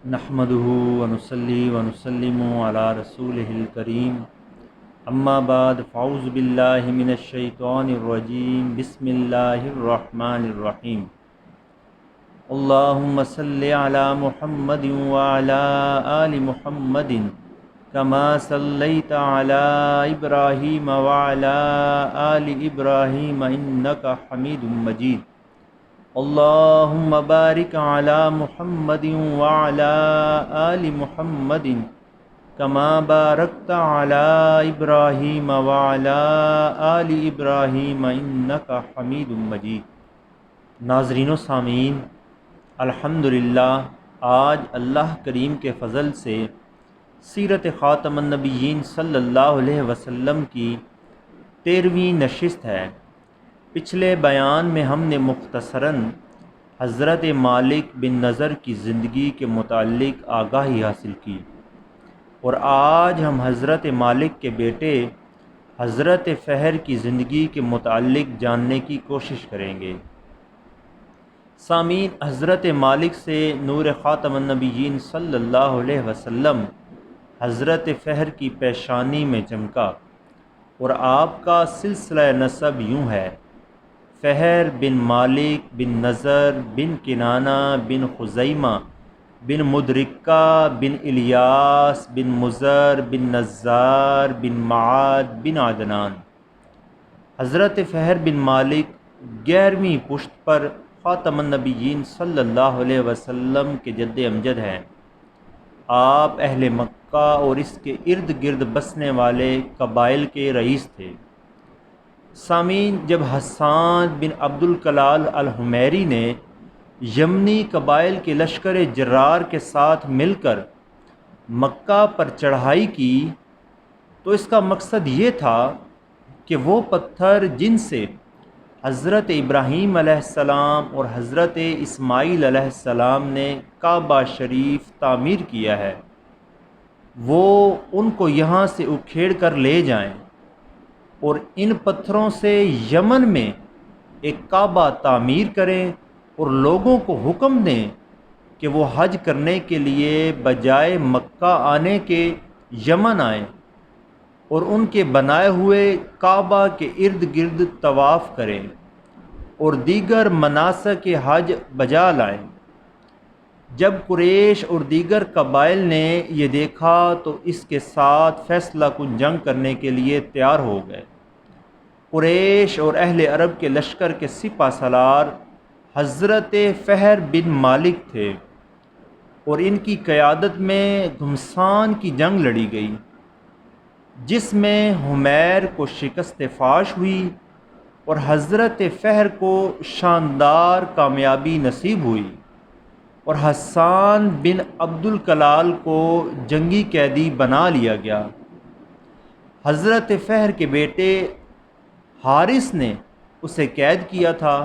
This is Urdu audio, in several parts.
نحمده ونصلي ونسلم على رسوله الكريم اما بعد فاعوذ باللہ من الشیطان الرجیم بسم اللہ الرحمن الرحیم اللہم صل علی محمد وعلی آل محمد کما صلیت علی ابراہیم وعلی آل ابراہیم انک حمید مجید اللہم بارک علی محمد وعلی آل محمد کما بارکت علی ابراہیم وعلی آل ابراہیم انک حمید مجید۔ ناظرین و سامعین، الحمدللہ آج اللہ کریم کے فضل سے سیرت خاتم النبیین صلی اللہ علیہ وسلم کی 13ویں نشست ہے۔ پچھلے بیان میں ہم نے مختصراً حضرت مالک بن نضر کی زندگی کے متعلق آگاہی حاصل کی، اور آج ہم حضرت مالک کے بیٹے حضرت فہر کی زندگی کے متعلق جاننے کی کوشش کریں گے۔ سامعین، حضرت مالک سے نور خاتم النبیین صلی اللہ علیہ وسلم حضرت فہر کی پیشانی میں چمکا، اور آپ کا سلسلہ نسب یوں ہے: فہر بن مالک بن نضر بن کنانہ بن خزیمہ بن مدرکہ بن الیاس بن مضر بن نزار بن معاد بن عدنان۔ حضرت فہر بن مالک 11ویں پشت پر خاتم النبیین صلی اللہ علیہ وسلم کے جد امجد ہیں۔ آپ اہل مکہ اور اس کے ارد گرد بسنے والے قبائل کے رئیس تھے۔ سامعین، جب حسان بن عبد الکلال الحمیری نے یمنی قبائل کے لشکر جرار کے ساتھ مل کر مکہ پر چڑھائی کی تو اس کا مقصد یہ تھا کہ وہ پتھر جن سے حضرت ابراہیم علیہ السلام اور حضرت اسماعیل علیہ السلام نے کعبہ شریف تعمیر کیا ہے، وہ ان کو یہاں سے اکھیڑ کر لے جائیں اور ان پتھروں سے یمن میں ایک کعبہ تعمیر کریں، اور لوگوں کو حکم دیں کہ وہ حج کرنے کے لیے بجائے مکہ آنے کے یمن آئیں اور ان کے بنائے ہوئے کعبہ کے ارد گرد طواف کریں اور دیگر مناسک حج بجا لائیں۔ جب قریش اور دیگر قبائل نے یہ دیکھا تو اس کے ساتھ فیصلہ کن جنگ کرنے کے لیے تیار ہو گئے۔ قریش اور اہل عرب کے لشکر کے سپہ سالار حضرت فہر بن مالک تھے، اور ان کی قیادت میں گھمسان کی جنگ لڑی گئی، جس میں حمیر کو شکست فاش ہوئی اور حضرت فہر کو شاندار کامیابی نصیب ہوئی، اور حسان بن عبد الکلال کو جنگی قیدی بنا لیا گیا۔ حضرت فہر کے بیٹے حارث نے اسے قید کیا تھا،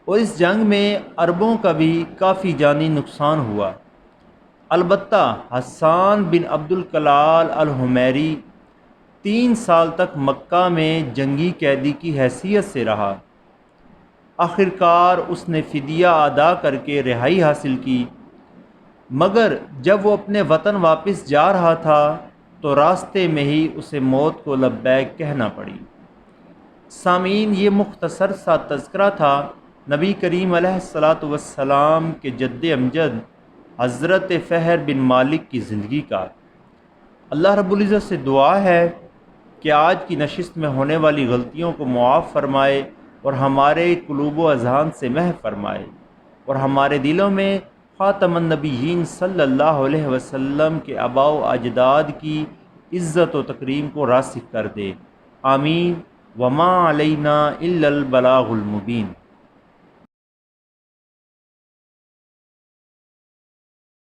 اور اس جنگ میں عربوں کا بھی کافی جانی نقصان ہوا۔ البتہ حسان بن عبد الکلال الحمیری 3 سال تک مکہ میں جنگی قیدی کی حیثیت سے رہا۔ آخرکار اس نے فدیہ ادا کر کے رہائی حاصل کی، مگر جب وہ اپنے وطن واپس جا رہا تھا تو راستے میں ہی اسے موت کو لبیک کہنا پڑی۔ سامعین، یہ مختصر سا تذکرہ تھا نبی کریم علیہ السلام کے جد امجد حضرت فہر بن مالک کی زندگی کا۔ اللہ رب العزت سے دعا ہے کہ آج کی نشست میں ہونے والی غلطیوں کو معاف فرمائے اور ہمارے قلوب و اذہان سے محو فرمائے، اور ہمارے دلوں میں خاتم النبیین صلی اللہ علیہ وسلم کے آباء و اجداد کی عزت و تکریم کو راسخ کر دے۔ آمین۔ وما علینا الا البلاغ المبین۔